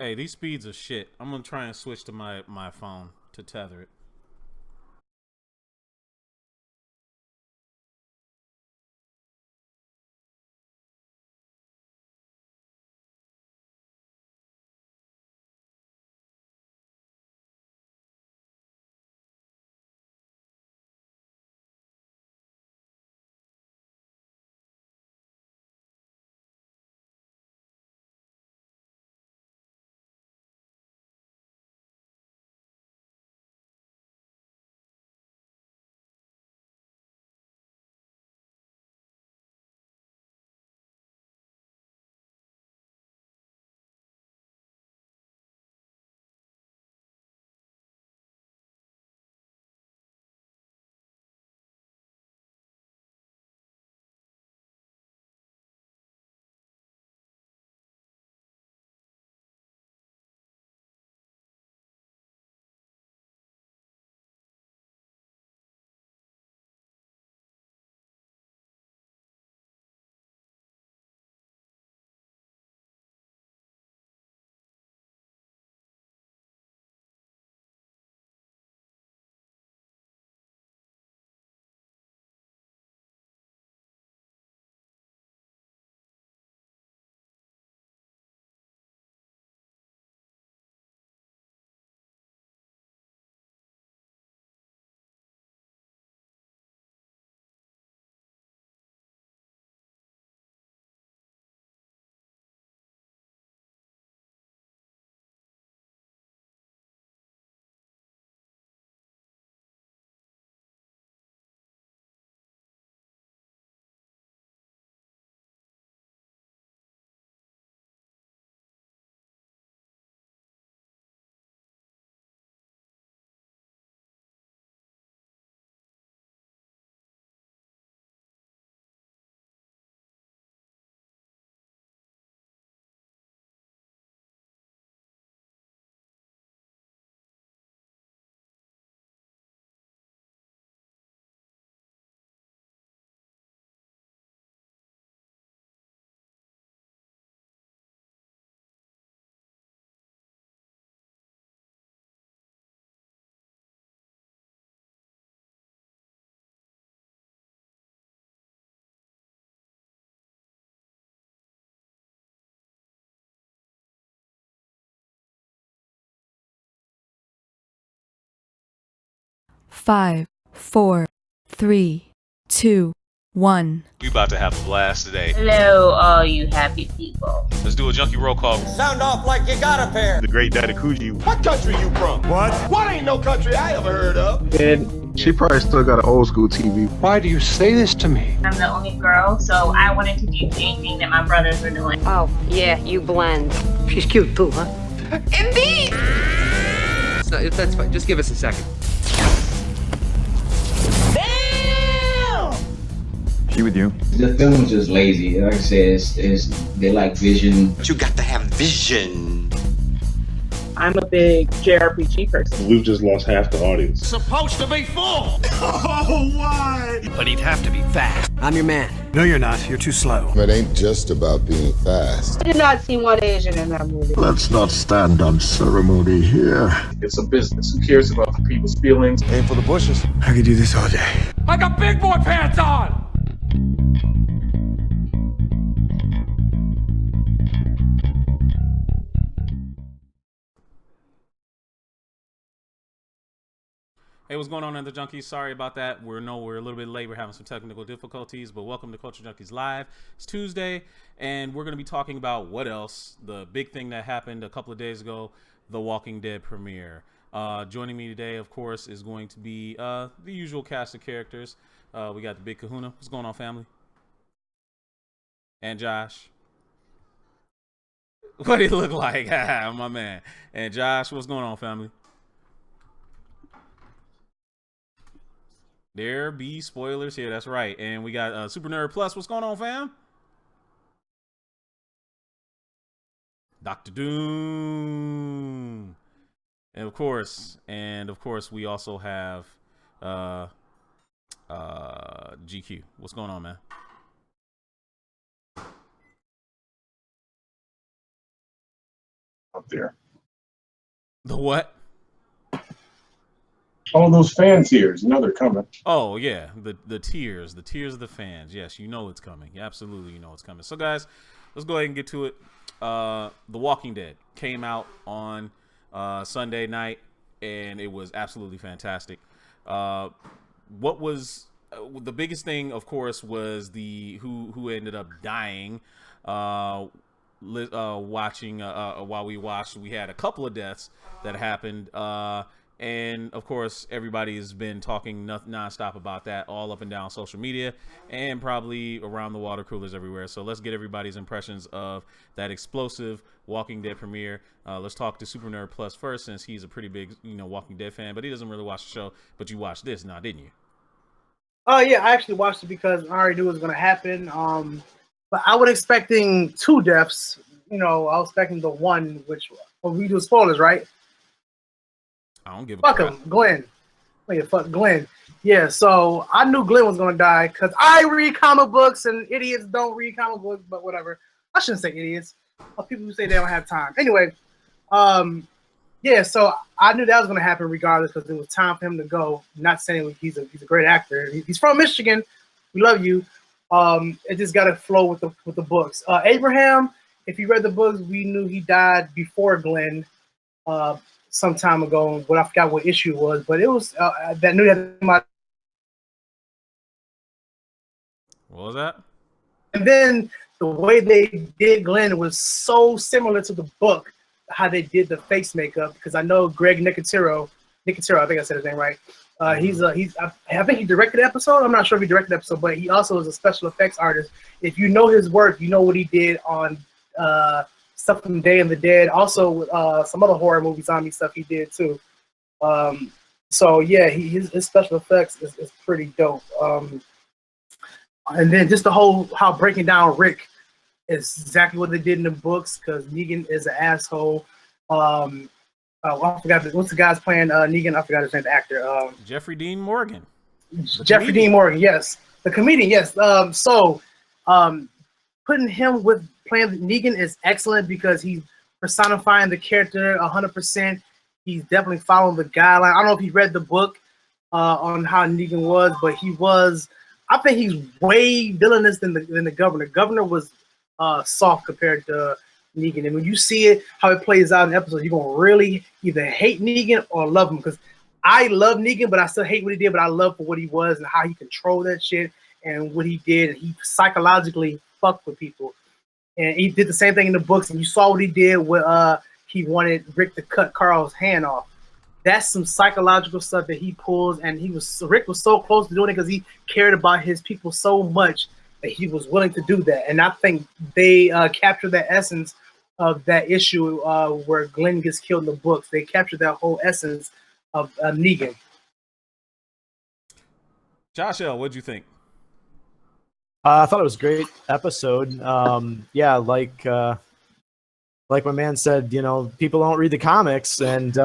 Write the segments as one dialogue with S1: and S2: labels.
S1: Hey, these speeds are shit. I'm gonna try and switch to my phone to tether it.
S2: Five, four, three, two, one.
S3: We about to have a blast today.
S4: Hello, all you happy people.
S3: Let's do a junkie roll call.
S5: Sound off like you got a pair.
S6: The great Daddy Coogee.
S5: What country you from? What ain't no country I ever heard of?
S6: She probably still got an old school TV.
S7: Why do you say this to me?
S4: I'm the only girl, so I wanted to do anything that my brothers were doing.
S8: Oh, yeah, you blend.
S9: She's cute too, huh?
S4: Indeed!
S9: That's fine. Just give us a second.
S6: She with you?
S10: The film is just lazy. Like I said, they like vision.
S5: But you got to have vision.
S4: I'm a big JRPG person.
S6: We've just lost half the audience.
S5: Supposed to be full. Oh, why?
S9: But he'd have to be fast. I'm your man.
S7: No, you're not. You're too slow.
S11: It ain't just about being fast.
S8: I did not see one Asian in that movie.
S11: Let's not stand on ceremony here.
S12: It's a business. Who cares about the people's feelings?
S7: Aim for the bushes. I could do this all day.
S5: I got big boy pants on.
S1: Hey, what's going on in the Junkies? Sorry about that. We're a little bit late. We're having some technical difficulties, but welcome to Culture Junkies Live. It's Tuesday, and we're going to be talking about what else? The big thing that happened a couple of days ago, The Walking Dead premiere. Joining me today, of course, is going to be the usual cast of characters. We got the Big Kahuna. What's going on, family? And Josh. What do you look like? My man. And Josh, what's going on, family? There be spoilers here. That's right. And we got Super Nerd Plus. What's going on, fam? Dr. Doom. And of course, we also have GQ. What's going on, man?
S12: up there.
S1: The what?
S12: All those fan tears, they're coming.
S1: Oh yeah, the tears of the fans. Yes, you know it's coming. Absolutely, you know it's coming. So guys, let's go ahead and get to it. The Walking Dead came out on Sunday night, and it was absolutely fantastic. What was the biggest thing, of course, was the who ended up dying. Watching while we watched, we had a couple of deaths that happened. And of course, everybody has been talking nonstop about that, all up and down social media, and probably around the water coolers everywhere. So let's get everybody's impressions of that explosive Walking Dead premiere. Let's talk to Super Nerd Plus first, since he's a pretty big, Walking Dead fan, but he doesn't really watch the show. But you watched this now, didn't you?
S13: Oh yeah, I actually watched it because I already knew it was going to happen. But I was expecting 2 deaths. I was expecting the one, which we do spoilers, right?
S1: I don't give a
S13: fuck
S1: crap.
S13: him, Glenn. Oh, yeah, fuck Glenn. Yeah, so I knew Glenn was gonna die because I read comic books and idiots don't read comic books, but whatever. I shouldn't say idiots. People who say they don't have time. Anyway, yeah, so I knew that was gonna happen regardless because it was time for him to go. Not saying he's a great actor. He's from Michigan. We love you. It just gotta flow with the books. Abraham, if you read the books, we knew he died before Glenn. Some time ago, but I forgot what issue it was, but it was that knew that my.
S1: What was that?
S13: And then the way they did Glenn was so similar to the book, how they did the face makeup, because I know Greg Nicotero, I think I said his name right. I think he directed the episode. I'm not sure if he directed the episode, but he also is a special effects artist. If you know his work, you know what he did on stuff from Day of the Dead, also with some other horror movie zombie stuff he did too. So yeah, his special effects is pretty dope. And then just the whole how breaking down Rick is exactly what they did in the books, because Negan is an asshole. I forgot what's the guy's playing Negan. I forgot his name, the actor.
S1: Jeffrey Dean Morgan.
S13: Jeffrey Dean Morgan, yes, the comedian, yes. Putting him with playing Negan is excellent because he's personifying the character 100%. He's definitely following the guideline. I don't know if he read the book on how Negan was, but I think he's way villainous than the governor. Governor was soft compared to Negan. And when you see it, how it plays out in episodes, you're going to really either hate Negan or love him. Because I love Negan, but I still hate what he did, but I love for what he was and how he controlled that shit and what he did. He psychologically fucked with people. And he did the same thing in the books. And you saw what he did with he wanted Rick to cut Carl's hand off. That's some psychological stuff that he pulls. And Rick was so close to doing it because he cared about his people so much that he was willing to do that. And I think they captured the essence of that issue where Glenn gets killed in the books. They captured that whole essence of Negan.
S1: Josh L., what'd you think?
S14: I thought it was a great episode. Yeah, like my man said, people don't read the comics, and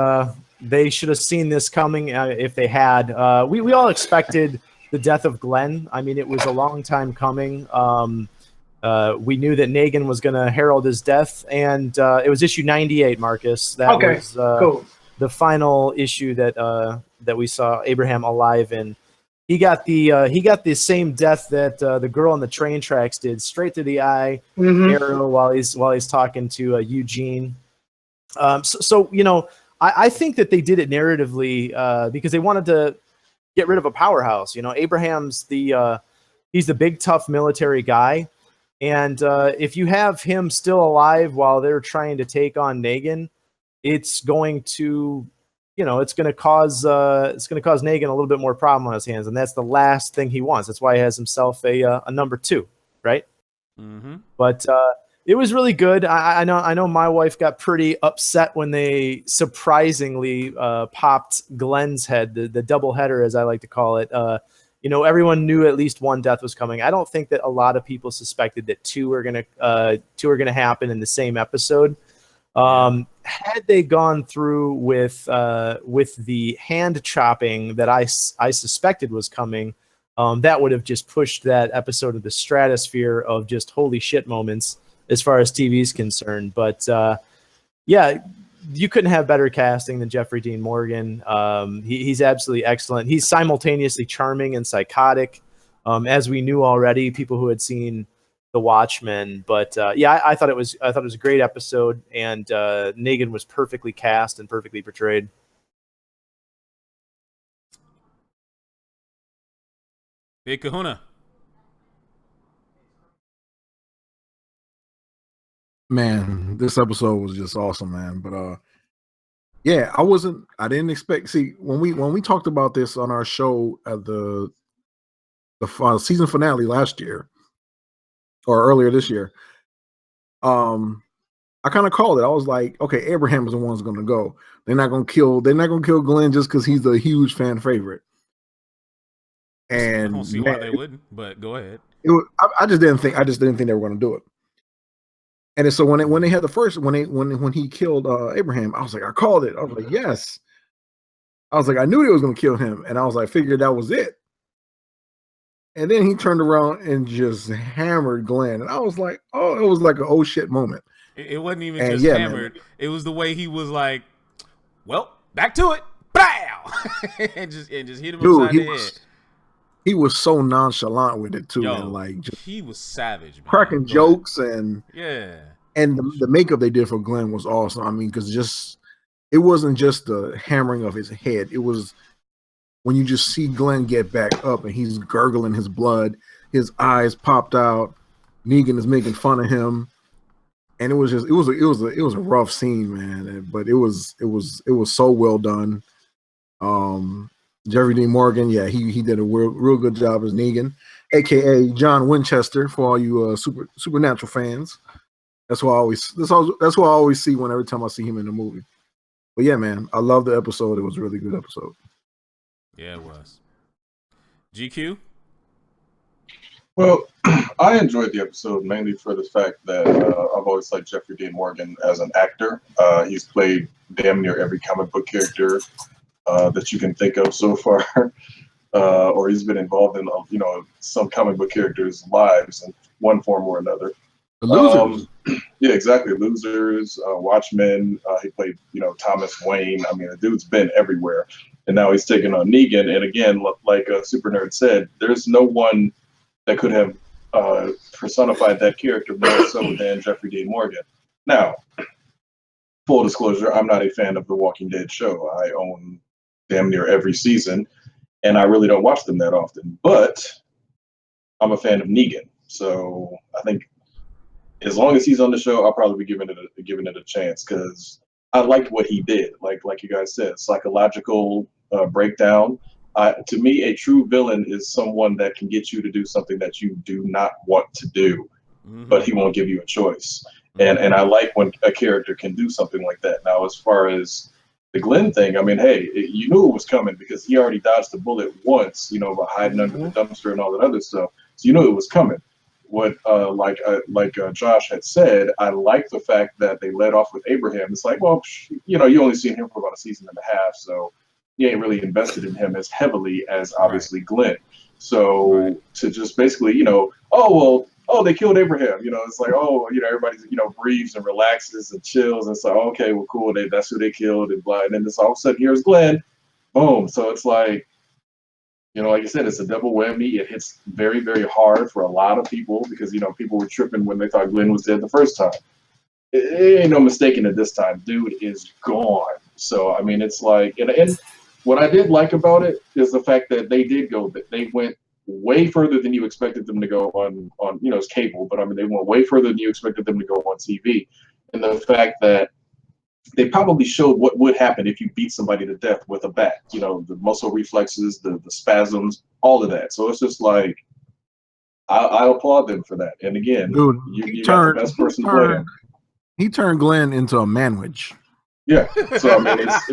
S14: they should have seen this coming if they had. We all expected the death of Glenn. I mean, it was a long time coming. We knew that Negan was going to herald his death, and it was issue 98, Marcus. That was
S13: cool.
S14: The final issue that we saw Abraham alive in. He got the same death that the girl on the train tracks did, straight to the eye, arrow while he's talking to Eugene. I think that they did it narratively because they wanted to get rid of a powerhouse. Abraham's he's the big tough military guy, and if you have him still alive while they're trying to take on Negan, it's going to cause Negan a little bit more problem on his hands, and that's the last thing he wants. That's why he has himself a number 2, right?
S1: Mm-hmm.
S14: But it was really good. I know my wife got pretty upset when they surprisingly popped Glenn's head, the double header, as I like to call it. Everyone knew at least one death was coming. I don't think that a lot of people suspected that two are gonna happen in the same episode. Had they gone through with the hand chopping that I suspected was coming, that would have just pushed that episode of the stratosphere of just holy shit moments as far as TV is concerned. But Yeah, you couldn't have better casting than Jeffrey Dean Morgan. He's absolutely excellent. He's simultaneously charming and psychotic, as we knew already. People who had seen The Watchmen, but yeah, I thought it was a great episode, and Negan was perfectly cast and perfectly portrayed.
S1: Big Kahuna.
S15: Man, this episode was just awesome, man. But yeah, I didn't expect. See, when we talked about this on our show at the season finale last year or earlier this year, I kind of called it. I was like, okay, Abraham is the one's going to go. They're not going to kill Glenn just because he's a huge fan favorite. And
S1: I don't see why they wouldn't, but go ahead.
S15: I just didn't think they were going to do it. And so when they had the first when he killed Abraham, I was like, I called it. I was like, yes. I was like, I knew they was going to kill him, and I was like, figured that was it. And then he turned around and just hammered Glenn, and I was like, oh, it was like an oh shit moment.
S1: It wasn't even just hammered. Man. It was the way he was like, well, back to it, bow, and just hit him upside the head.
S15: He was so nonchalant with it too, and like
S1: he was savage, man.
S15: Cracking jokes and
S1: and
S15: the makeup they did for Glenn was awesome. I mean, because it wasn't just the hammering of his head; it was when you just see Glenn get back up and he's gurgling his blood, his eyes popped out. Negan is making fun of him, and it was a rough scene, man. But it was so well done. Jeffrey Dean Morgan, yeah, he did a real good job as Negan, aka John Winchester for all you Supernatural fans. That's what I always see every time I see him in the movie. But yeah, man, I love the episode. It was a really good episode.
S1: Yeah, it was. GQ?
S12: Well, I enjoyed the episode mainly for the fact that I've always liked Jeffrey Dean Morgan as an actor. He's played damn near every comic book character that you can think of so far, or he's been involved in some comic book characters' lives in one form or another.
S15: The Losers,
S12: yeah, exactly. Losers, Watchmen. He played Thomas Wayne. I mean, the dude's been everywhere, and now he's taking on Negan. And again, like Super Nerd said, there's no one that could have personified that character more so than Jeffrey Dean Morgan. Now, full disclosure, I'm not a fan of the Walking Dead show. I own damn near every season, and I really don't watch them that often. But I'm a fan of Negan, so I think as long as he's on the show, I'll probably be giving it a chance because I liked what he did. Like you guys said, psychological breakdown. To me, a true villain is someone that can get you to do something that you do not want to do, but he won't give you a choice. And I like when a character can do something like that. Now, as far as the Glenn thing, I mean, hey, you knew it was coming because he already dodged the bullet once, by hiding under the dumpster and all that other stuff. So you knew it was coming. What, like Josh had said, I like the fact that they led off with Abraham. It's like, well, you only seen him for about a season and a half, so you ain't really invested in him as heavily as obviously Glenn. So to just basically, they killed Abraham. It's like, everybody, breathes and relaxes and chills. And it's like, okay, well, cool. That's who they killed and blah. And then all of a sudden, here's Glenn. Boom. So it's like, like I said, it's a double whammy. It hits very, very hard for a lot of people because, people were tripping when they thought Glenn was dead the first time. It ain't no mistaking it this time. Dude is gone. So, I mean, it's like, and what I did like about it is the fact that they went way further than you expected them to go on it's cable, but I mean, they went way further than you expected them to go on TV. And the fact that they probably showed what would happen if you beat somebody to death with a bat, the muscle reflexes, the spasms, all of that. So it's just like, I applaud them for that. And again,
S15: dude,
S12: you got the best person playing.
S15: He turned Glenn into a manwich.
S12: Yeah. So I mean, it's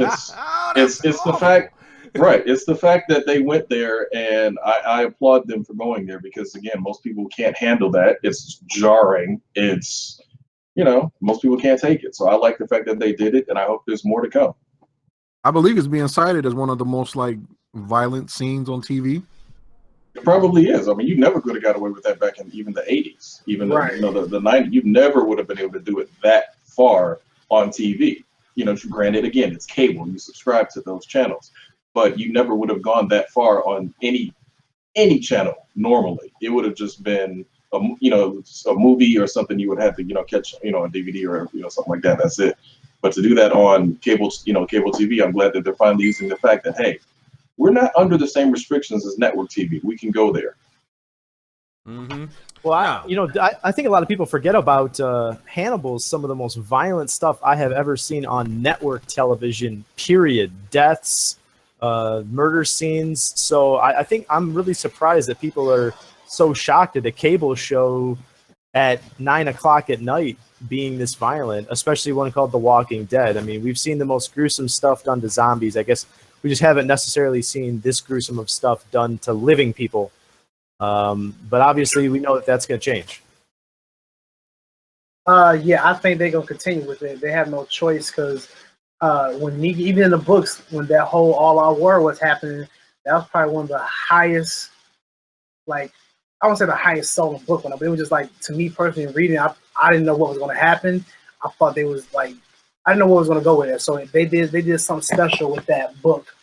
S12: the fact. Right. It's the fact that they went there, and I applaud them for going there because, again, most people can't handle that. It's jarring. It's, most people can't take it. So I like the fact that they did it, and I hope there's more to come.
S15: I believe it's being cited as one of the most, violent scenes on TV.
S12: It probably is. I mean, you never could have got away with that back in even the 80s. Even the 90s. You never would have been able to do it that far on TV. You know, granted, again, it's cable. You subscribe to those channels, but you never would have gone that far on any channel normally. It would have just been a movie or something you would have to catch on DVD or something like that. That's it. But to do that on cable TV, I'm glad that they're finally using the fact that, hey, we're not under the same restrictions as network TV. We can go there.
S1: Mm-hmm.
S14: Well, I think a lot of people forget about Hannibal's some of the most violent stuff I have ever seen on network television, period. Deaths, murder scenes. So I think I'm really surprised that people are so shocked at a cable show at 9 o'clock at night being this violent, especially one called The Walking Dead. I mean, we've seen the most gruesome stuff done to zombies. I guess we just haven't necessarily seen this gruesome of stuff done to living people. But obviously we know that that's going to change.
S13: Yeah, I think they're going to continue with it. They have no choice because when Negan, even in the books, when that whole All Out War was happening, that was probably one of the highest, like, I won't say the highest selling book one, but it was just like, to me personally, reading, I didn't know what was going to happen. I thought they was like, I didn't know what was going to go with it. So they did something special with that book,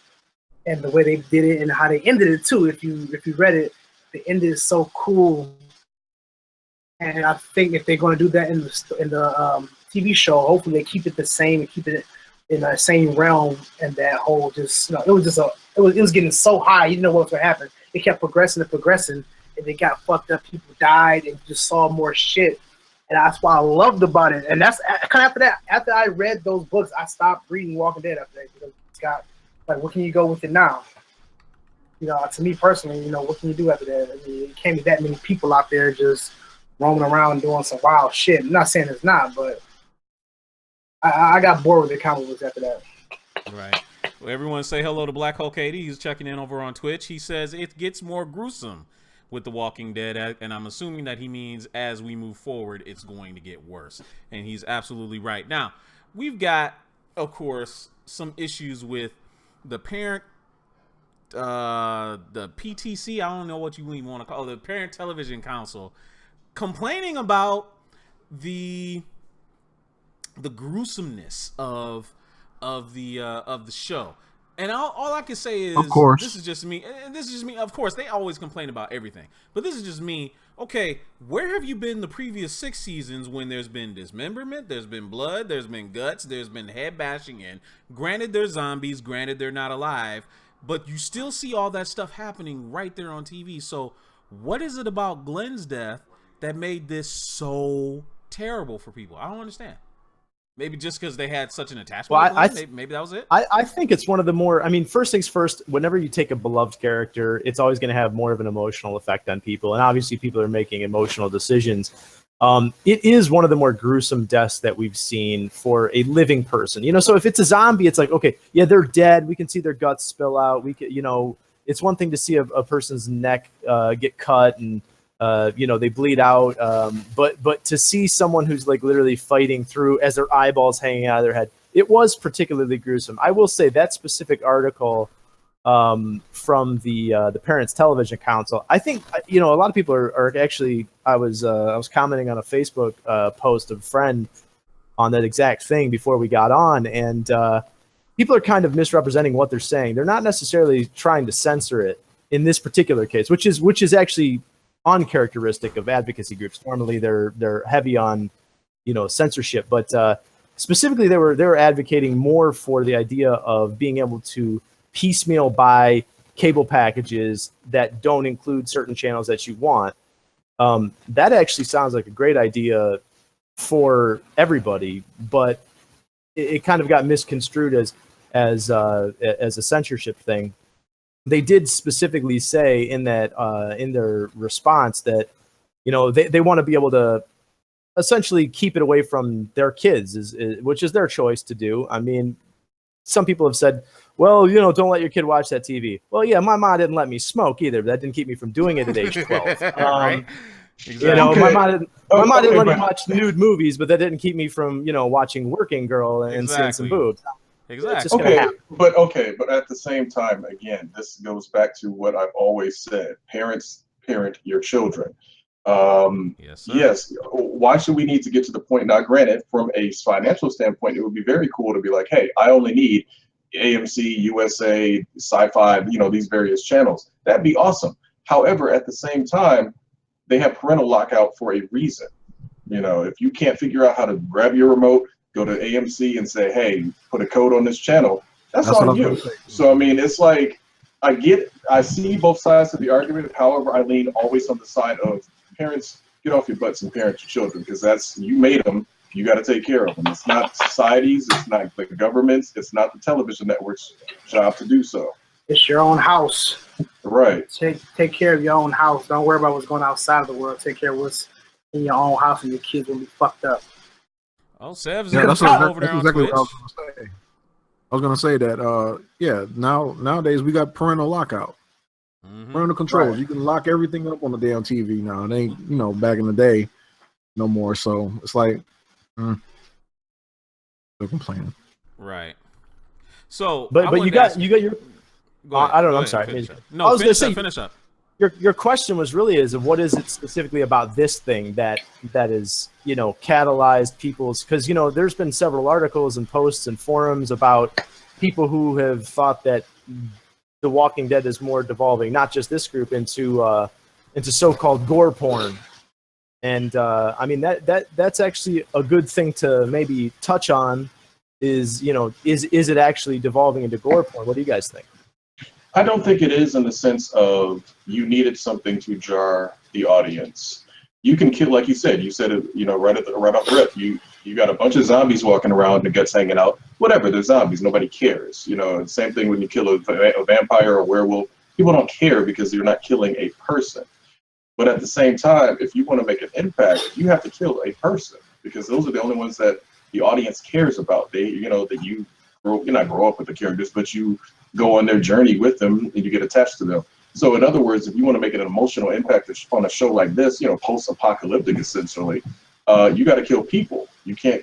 S13: and the way they did it and how they ended it too. If you read it, the end is so cool. And I think if they're going to do that in the TV show, hopefully they keep it the same and keep it in the same realm. And that whole just, it was getting so high, you didn't know what was going to happen. It kept progressing and progressing, and they got fucked up. People died, and just saw more shit. And that's why I loved about it. And that's kind of after that. After I read those books, I stopped reading Walking Dead after that, because it's got, like, what can you go with it now? To me personally, what can you do after that? I mean, it can't be that many people out there just roaming around doing some wild shit. I'm not saying it's not, but I got bored with the comic books after that.
S1: Right. Well, everyone say hello to Black Hole Katie. He's checking in over on Twitch. He says it gets more gruesome with The Walking Dead, and I'm assuming that he means as we move forward, it's going to get worse. And he's absolutely right. Now, we've got, of course, some issues with the parent, the PTC, I don't know what you even want to call it, the Parent Television Council, complaining about the gruesomeness of the show. And all I can say is,
S15: of course,
S1: this is just me. Of course, they always complain about everything, but this is just me. Okay, where have you been the previous 6 seasons when there's been dismemberment, there's been blood, there's been guts, there's been head bashing in? Granted, they're zombies. Granted, they're not alive, but you still see all that stuff happening right there on TV. So, what is it about Glenn's death that made this so terrible for people? I don't understand. Maybe just because they had such an attachment.
S14: Well,
S1: maybe that was it.
S14: I think it's one of the more, first things first, whenever you take a beloved character, it's always going to have more of an emotional effect on people. And obviously people are making emotional decisions. It is one of the more gruesome deaths that we've seen for a living person. So if it's a zombie, it's like, okay, yeah, they're dead. We can see their guts spill out. We could, it's one thing to see a person's neck get cut and, they bleed out. But to see someone who's like literally fighting through as their eyeballs hanging out of their head, it was particularly gruesome. I will say that specific article from the Parents Television Council, I think, a lot of people are actually, I was commenting on a Facebook post of a friend on that exact thing before we got on. And people are kind of misrepresenting what they're saying. They're not necessarily trying to censor it in this particular case, which is actually uncharacteristic of advocacy groups. Normally they're heavy on censorship, but specifically they were advocating more for the idea of being able to piecemeal buy cable packages that don't include certain channels that you want. That actually sounds like a great idea for everybody, but it kind of got misconstrued as a censorship thing. They did specifically say in that in their response that they want to be able to essentially keep it away from their kids, which is their choice to do. I mean, some people have said, well, don't let your kid watch that TV. Well, yeah, my mom didn't let me smoke either, but that didn't keep me from doing it at age 12.
S1: Right? Exactly.
S14: My mom didn't let me watch nude movies, but that didn't keep me from watching Working Girl and seeing some boobs.
S1: Exactly.
S12: But at the same time, again, this goes back to what I've always said: parents parent your children.
S1: Yes, sir.
S12: Yes. Why should we need to get to the point? Now, granted, from a financial standpoint, it would be very cool to be like, hey, I only need AMC, USA, Sci-Fi, these various channels. That'd be awesome. However, at the same time, they have parental lockout for a reason. If you can't figure out how to grab your remote, go to AMC and say, hey, put a code on this channel, that's on you. So, I mean, it's like, I see both sides of the argument. However, I lean always on the side of parents, get off your butts and parent your children, because you made them. You got to take care of them. It's not society's, it's not the government's, it's not the television network's job to do so.
S13: It's your own house.
S12: Right.
S13: Take care of your own house. Don't worry about what's going outside of the world. Take care of what's in your own house, and your kids will be fucked up.
S1: Oh, Sev's
S15: that's
S1: over there on
S15: exactly
S1: Twitch.
S15: what I was going to say. I was going to say that, nowadays we got parental lockout. Parental controls. Right. You can lock everything up on the damn TV now. It ain't, back in the day no more. So it's like, still complaining.
S1: Right. So,
S14: but you got your. I don't know. I'm sorry.
S1: No, I was going to say finish up.
S14: Your question was really what is it specifically about this thing that is catalyzed people's, because there's been several articles and posts and forums about people who have thought that The Walking Dead is more devolving, not just this group, into so-called gore porn. And I mean that's actually a good thing to maybe touch on. Is it actually devolving into gore porn? What do you guys think?
S12: I don't think it is, in the sense of you needed something to jar the audience. You can kill, like you said it, right off the rip. You got a bunch of zombies walking around, the guts hanging out. Whatever, they're zombies. Nobody cares. Same thing when you kill a vampire or a werewolf. People don't care because you're not killing a person. But at the same time, if you want to make an impact, you have to kill a person, because those are the only ones that the audience cares about. That you not grow up with the characters, but you go on their journey with them and you get attached to them. So in other words, if you want to make an emotional impact on a show like this, post-apocalyptic essentially, you got to kill people. You can't,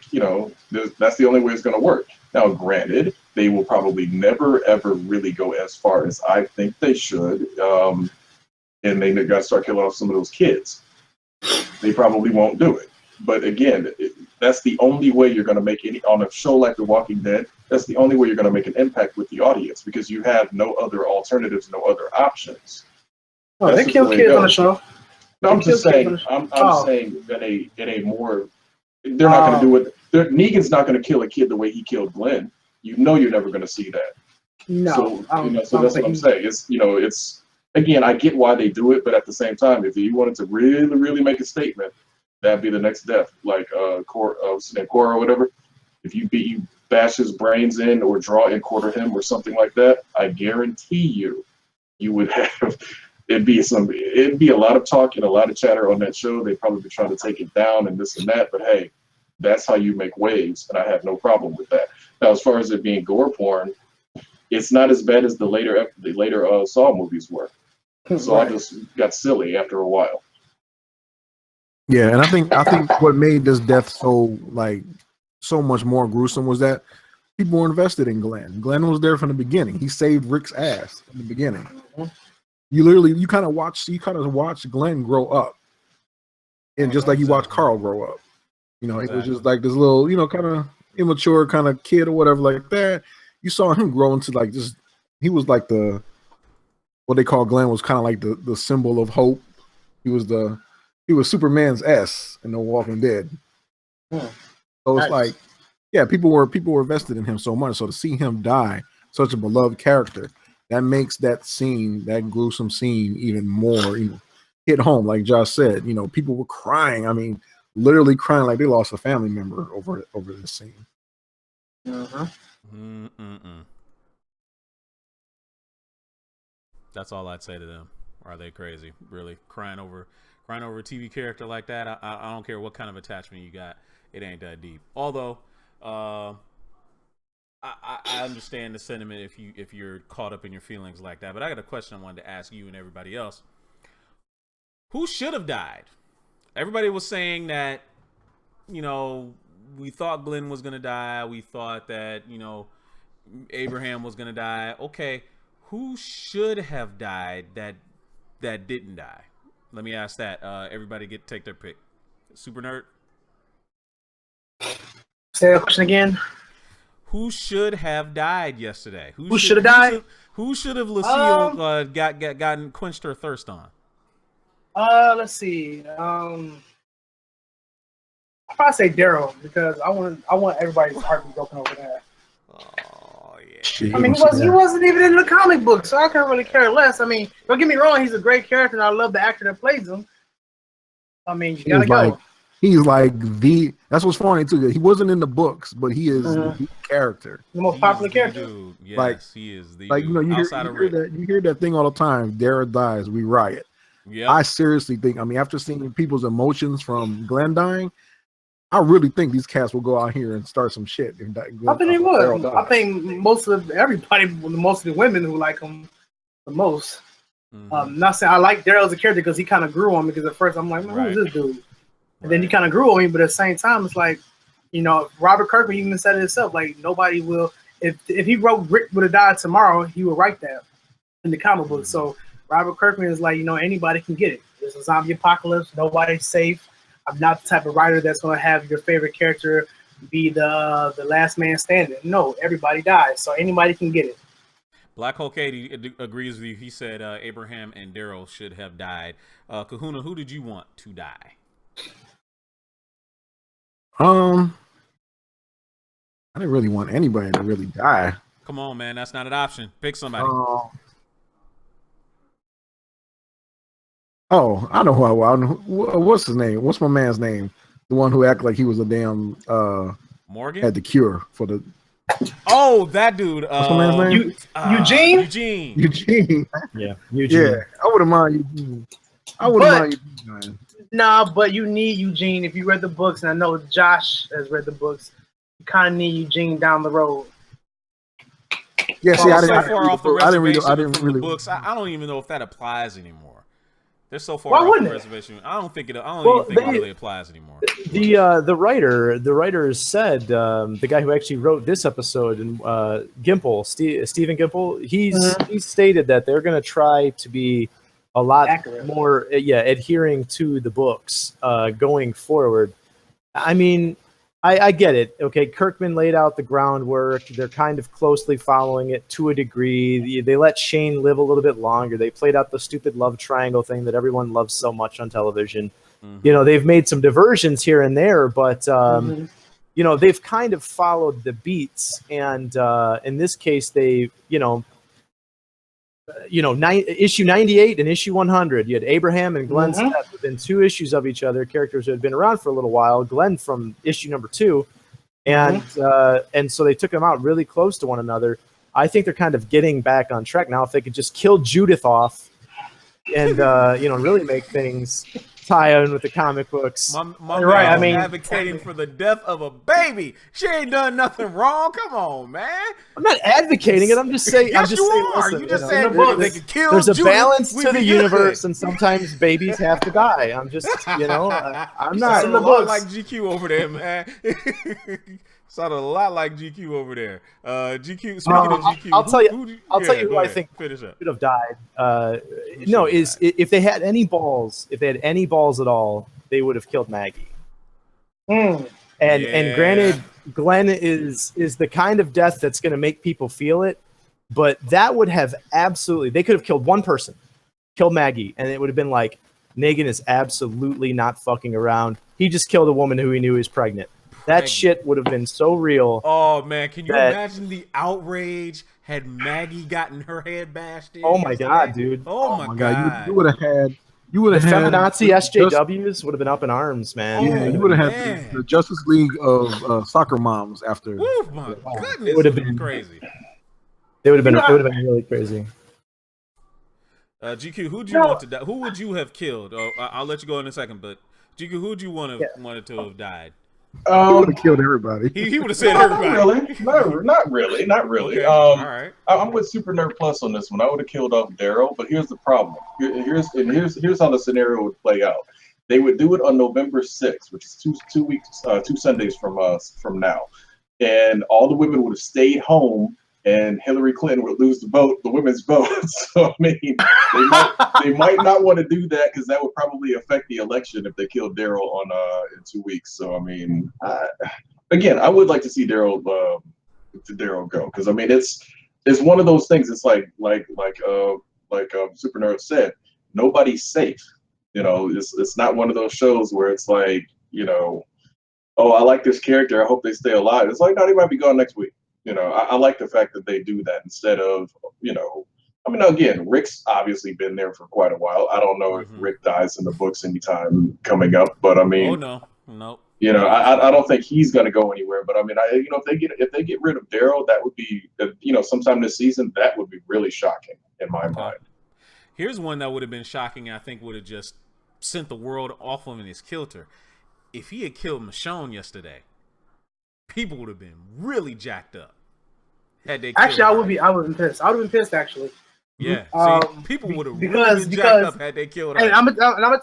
S12: that's the only way it's going to work. Now, granted, they will probably never, ever really go as far as I think they should. And they got to start killing off some of those kids. They probably won't do it. But again, that's the only way you're going to make on a show like The Walking Dead. That's the only way you're going to make an impact with the audience, because you have no other alternatives, no other options.
S13: Oh, they kill kids on the show.
S12: No, I'm just saying. I'm saying that in a more, they're not going to do it. Negan's not going to kill a kid the way he killed Glenn. You're never going to see that.
S13: No.
S12: So that's what I'm saying. It's again, I get why they do it, but at the same time, if you wanted to really, really make a statement, that'd be the next death, like what's his name, Cora or whatever. If you bash his brains in or draw and quarter him or something like that, I guarantee you would have, it'd be a lot of talk and a lot of chatter on that show. They'd probably be trying to take it down and this and that, but hey, that's how you make waves, and I have no problem with that. Now, as far as it being gore porn, it's not as bad as the later Saw movies were. Saw just got silly after a while.
S15: Yeah, and I think what made this death so much more gruesome was that people were invested in Glenn. Glenn was there from the beginning. He saved Rick's ass in the beginning. Mm-hmm. You kind of watch Glenn grow up, and just like you watch Carl grow up. It was just like this little, kind of immature kind of kid or whatever like that. You saw him grow into he was like what they call Glenn was kind of like the symbol of hope. He was Superman's S in The Walking Dead. So it's like, yeah, people were invested in him so much. So to see him die, such a beloved character, that makes that gruesome scene even more, hit home. Like Josh said, people were crying. I mean, literally crying like they lost a family member over this scene.
S1: That's all I'd say to them. Are they crazy? Really crying over a TV character like that? I don't care what kind of attachment you got. It ain't that deep. Although, I understand the sentiment if you're caught up in your feelings like that. But I got a question I wanted to ask you and everybody else. Who should have died? Everybody was saying that, we thought Glenn was gonna die. We thought that, Abraham was gonna die. Okay, who should have died that didn't die? Let me ask that. Everybody take their pick. Super Nerd.
S13: Say that question again.
S1: Who should have died yesterday?
S13: Who should have died?
S1: Who should have Lucille gotten quenched her thirst on?
S13: Let's see. I'll probably say Daryl because I want everybody's heart to be broken over that.
S1: Oh yeah.
S13: I mean, he wasn't even in the comic book, so I can't really care less. I mean, don't get me wrong, he's a great character, and I love the actor that plays him. I mean, you gotta go.
S15: He's like that's what's funny too. He wasn't in the books, but he is the character.
S13: The most popular character.
S1: Dude. Yes,
S15: like,
S1: he is the
S15: like
S1: dude.
S15: You hear that thing all the time. Dara dies, we riot.
S1: Yeah.
S15: I seriously think, I mean, after seeing people's emotions from Glenn dying, I really think these cats will go out here and start some shit.
S13: I think they would. I think most of the women who like him the most. Not saying I like Daryl as a character because he kind of grew on me. Because at first I'm like, man, who's this dude? And then he kind of grew on me, but at the same time, it's like, Robert Kirkman even said it himself. Like nobody will. If he wrote Rick would have died tomorrow, he would write that in the comic book. So Robert Kirkman is like, anybody can get it. There's a zombie apocalypse. Nobody's safe. I'm not the type of writer that's going to have your favorite character be the last man standing. No, everybody dies, so anybody can get it.
S1: Black Hole Katie agrees with you. He said Abraham and Daryl should have died. Kahuna, who did you want to die?
S15: I didn't really want anybody to really die.
S1: Come on, man, that's not an option. Pick somebody.
S15: Oh, I know who I want. What's his name? What's my man's name? The one who acted like he was a damn
S1: Morgan
S15: had the cure for the.
S1: Oh, that dude.
S15: What's my man's name?
S1: Eugene.
S14: Yeah, Eugene.
S15: Yeah, I wouldn't mind Eugene. Eugene.
S13: Nah, but you need Eugene if you read the books, and I know Josh has read the books. You kind of need Eugene down the road.
S15: Yeah, see, I didn't
S1: read the books. I don't even know if that applies anymore. They're so far off the reservation. I don't think it really applies anymore.
S14: The writer said the guy who actually wrote this episode and Gimple, Stephen Gimple, he stated that they're going to try to be a lot more adhering to the books going forward. I mean, I get it. Okay, Kirkman laid out the groundwork. They're kind of closely following it to a degree. They let Shane live a little bit longer. They played out the stupid love triangle thing that everyone loves so much on television. They've made some diversions here and there, but they've kind of followed the beats. And in this case, they, issue 98 and issue 100, you had Abraham and Glenn's death within 2 issues of each other, characters who had been around for a little while. Glenn from issue number 2, and so they took them out really close to one another. I think they're kind of getting back on track now. If they could just kill Judith off and really make things tie in with the comic books.
S1: My right, I mean, advocating for the death of a baby. She ain't done nothing wrong. Come on, man.
S14: I'm not advocating it. I'm just saying.
S1: Yes,
S14: you
S1: are.
S14: Listen,
S1: you just said they could kill.
S14: There's a
S1: Judith.
S14: balance to the universe, and sometimes babies have to die. I'm just, I'm not.
S1: Sounded a lot like GQ over there, man. Sounded a lot like GQ over there. GQ. Speaking of GQ,
S14: I'll tell you who I think should have died. If they had any balls, at all, they would have killed Maggie. And granted, Glenn is the kind of death that's going to make people feel it, but that would have they could have killed one person, killed Maggie, and it would have been like, Negan is absolutely not fucking around. He just killed a woman who he knew was pregnant. That shit would have been so real.
S1: Oh man, can you imagine the outrage had Maggie gotten her head bashed in?
S14: Oh my god, dude!
S1: Oh my god!
S15: You would have had. You would have had
S14: feminazi SJWs would have been up in arms, man.
S15: Yeah, you would have had the Justice League of soccer moms after.
S1: Oh my goodness!
S14: It would have been
S1: crazy.
S14: It would have been. It would have been really crazy.
S1: GQ, who'd you want to die? Who would you have killed? Oh, I'll let you go in a second, but GQ, who'd you wanted to have died?
S15: He would have killed everybody.
S1: He would have said everybody.
S12: Not really.
S1: Okay. All right.
S12: I'm with Super Nerd Plus on this one. I would have killed off Daryl, but here's the problem. Here's how the scenario would play out. They would do it on November 6th, which is two Sundays from now, and all the women would have stayed home and Hillary Clinton would lose the vote, the women's vote. So I mean, they might not want to do that because that would probably affect the election if they killed Daryl on in 2 weeks. So I mean, again, I would like to see Daryl go because I mean it's one of those things. It's like Super Nerd said, nobody's safe. You know, it's not one of those shows where it's like, you know, oh, I like this character, I hope they stay alive. It's like, no, they might be gone next week. You know, I like the fact that they do that instead of, you know, I mean, again, Rick's obviously been there for quite a while. I don't know if Rick dies in the books anytime coming up, but I mean,
S1: no.
S12: You know, I don't think he's going to go anywhere. But I mean, you know, if they get rid of Daryl, that would be, you know, sometime this season, that would be really shocking in my mind.
S1: Here's one that would have been shocking. I think would have just sent the world off of his kilter. If he had killed Michonne yesterday, people would have been really jacked up. Had they
S13: actually, I would have been pissed. I would have been pissed actually.
S1: Yeah, see, people would have really been jacked up had they killed her.
S13: And I'm gonna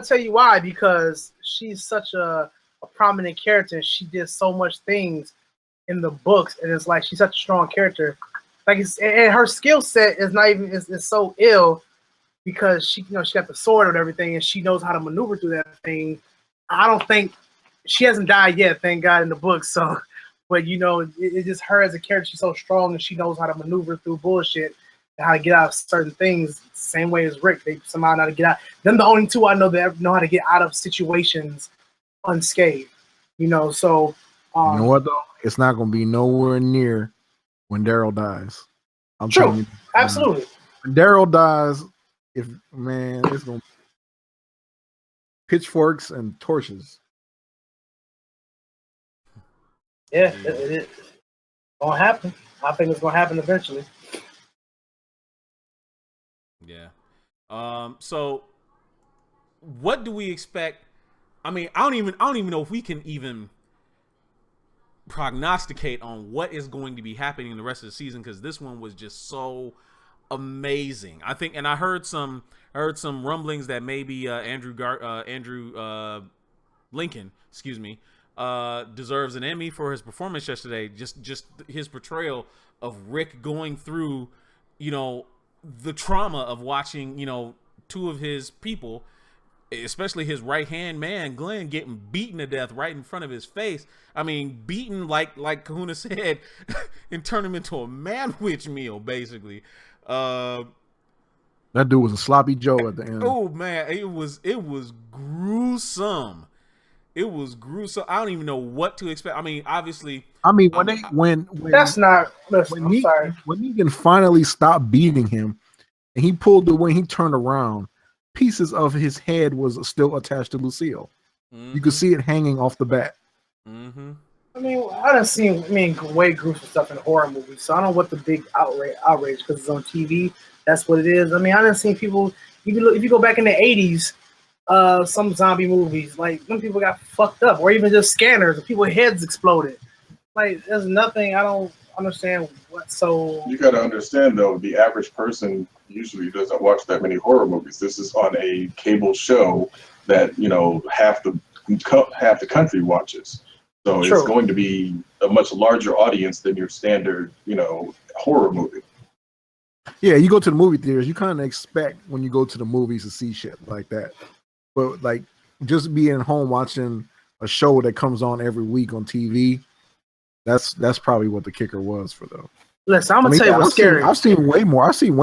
S13: tell you why, because she's such a prominent character. She did so much things in the books, and it's like she's such a strong character. Like and her skill set is not even is so ill because she, you know, she got the sword and everything, and she knows how to maneuver through that thing. I don't think she hasn't died yet, thank God, in the book. So, but you know, it's just her as a character. She's so strong, and she knows how to maneuver through bullshit and how to get out of certain things. Same way as Rick, they somehow know how to get out. Them the only two I know that ever know how to get out of situations unscathed. You know, so
S15: you know what though? It's not going to be nowhere near when Daryl dies. I'm
S13: true,
S15: telling you,
S13: absolutely.
S15: When Daryl dies, it's going to pitchforks and torches.
S13: Yeah, it's gonna happen. I think it's gonna happen eventually.
S1: Yeah. So what do we expect? I mean, I don't even know if we can even prognosticate on what is going to be happening in the rest of the season, because this one was just so amazing. I think, and I heard some rumblings that maybe Andrew Lincoln, excuse me, deserves an Emmy for his performance yesterday. Just his portrayal of Rick going through, you know, the trauma of watching, you know, two of his people, especially his right-hand man, Glenn, getting beaten to death right in front of his face. I mean, beaten like Kahuna said, and turn him into a manwich meal, basically.
S15: That dude was a sloppy Joe at the end.
S1: Oh man, it was gruesome. It was gruesome. I don't even know what to expect. I mean, obviously.
S15: I mean, when
S13: that's not. Listen,
S15: when Negan finally stopped beating him, and he pulled away, he turned around. Pieces of his head was still attached to Lucille. You could see it hanging off the bat.
S13: I mean, I done seen way gruesome stuff in horror movies, so I don't know what the big outrage because it's on TV. That's what it is. I mean, I done seen people. If you go back in the '80s, some zombie movies, like some people got fucked up, or even just scanners, and people's heads exploded. Like, there's nothing. I don't understand what. So
S12: you got to understand though, the average person usually doesn't watch that many horror movies. This is on a cable show that, you know, half the country watches. So
S13: True.
S12: It's going to be a much larger audience than your standard, you know, horror movie.
S15: Yeah, you go to the movie theaters, you kind of expect when you go to the movies to see shit like that. But like just being home watching a show that comes on every week on TV, that's probably what the kicker was for them.
S13: Listen, I'm gonna tell you what's scary.
S15: I've seen way